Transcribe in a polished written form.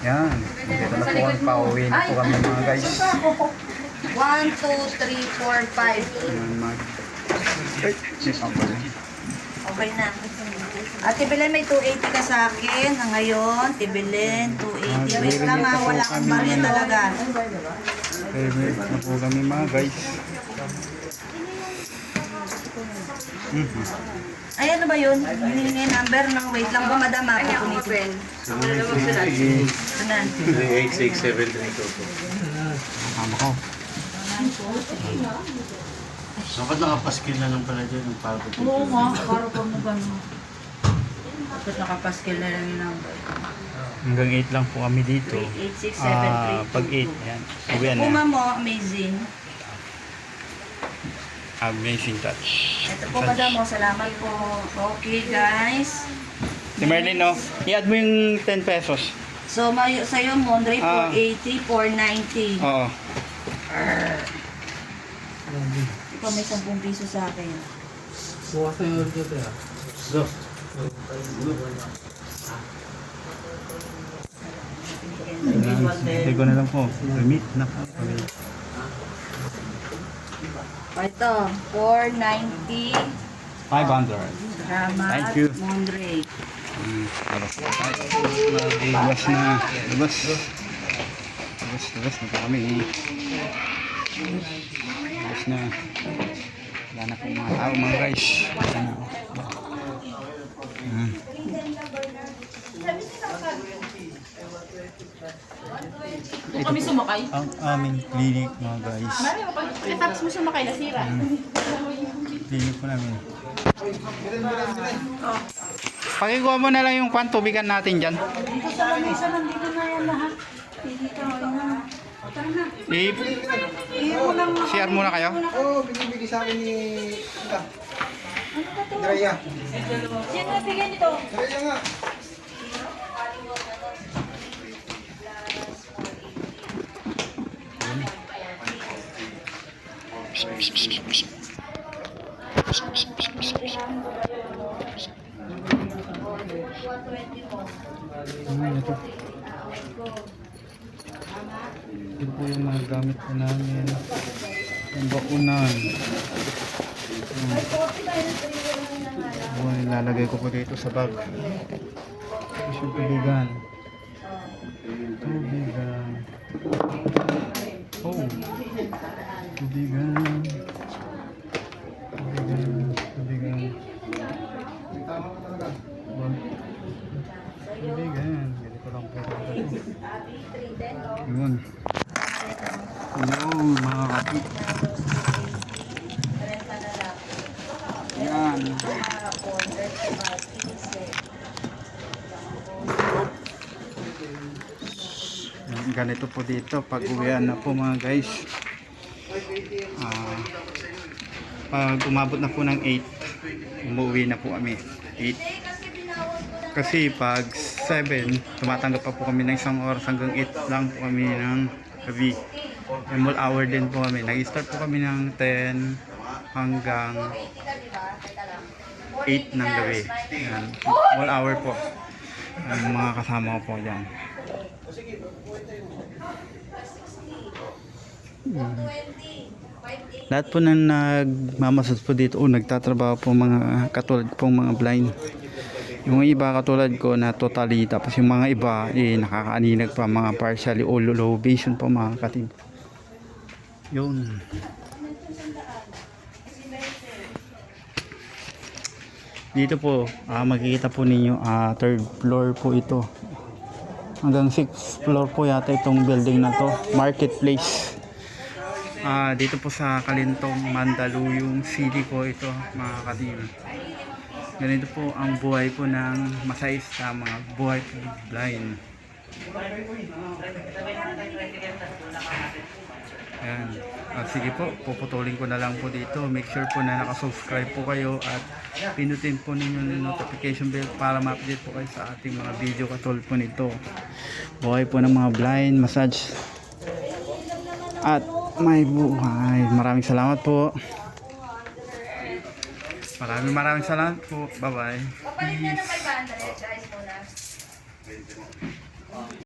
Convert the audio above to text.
Yan. Dito na po kami. Pauwi na po kami mga guys. 1, 2, 3, 4, 5. Ayan, ay, may pangpala. Okay na. At Tibilin, may 280 ka sa akin. Ngayon, Tibilin, 280. Wait lang ha, wala kang barya talaga. Favorite na po kami mga guys. Ay, ano ba yun? Hiningi number ng wait lang ba, madam ha? Pupunitin. Sige. Ano? 386732. Tama ko. Dapat nakapaskil na lang pala dyan. Para po Oo nga, para pa mo gano'n. Bakit nakapaskil na lang yung number? Hanggang 8 lang po kami dito. 86732. Pag 8, yan. Uwian Puma na. mo, amazing. Amazing touch. Ito po, madam mo, salamat po. Okay, guys. Si Merlin, no? I-add mo yung 10 pesos. So, sa'yo, Mondre, 480, 490. Oo. Ikaw may 10 piso sa akin. Bukas na yung dito ya. Go. Hindi ko na lang po. Remit na po. Ito, 490. 500. Salamat, Thank you. Mondre. Labas na. Labas. Labas na po kami. Labas na. Wala na po mga tao mga guys. Wala na. Kung kami sumakay. Ang aming clinic mga guys. Tapos mo sumakay, nasira. Clinic po namin. Pakikuha mo na lang yung tubigan natin dyan. Dito sa lamesa, nandito na yan lahat. Dito, yan. Tara na. CR muna kayo. Oo, binibigay sa akin ni Ita. Andrea. Sino nabigyan nito? Andrea nga. Ito. Ito po yung mga gamit po namin. Yung bakunan. Ilalagay ko po dito sa bag. Tapos yung tubigan. Tubigan. Oh. Tubigan. Tubigan. Tubigan. Ganito lang po. Yun. Yun, mga kapit. Yan. Ganito po dito pag uwian na po mga guys. Pag umabot na po ng 8, umuwi na po kami 8. Kasi pag 7 tumatanggap pa po kami ng isang oras, hanggang 8 lang po kami ng gabi. Mall hour din po kami. Nag-start po kami ng 10 hanggang 8 ng gabi. Yan. Mall hour po. Ang mga kasama ko po dyan. Lahat po na nagmamasad po dito o nagtatrabaho po mga katulad pong mga blind. Yung iba katulad ko na totally, tapos yung mga iba nakakaaninag pa, mga partially o low vision po mga katim. Yun. Dito po makikita po ninyo third floor po ito. Hanggang 6th floor po yata itong building na to, Marketplace. Dito po sa Kalintong, Mandaluyong City po ito mga katim. Ganito po ang buhay po ng masayista, mga buhay po blind. Ayan. Sige po, puputulin ko na lang po dito. Make sure po na nakasubscribe po kayo at pinutin po ninyo yung notification bell para ma-update po kayo sa ating mga video katulad po nito. Buhay po ng mga blind, massage at may buhay. Maraming salamat po. Maraming salamat po. Bye bye. Papalit na ng 500.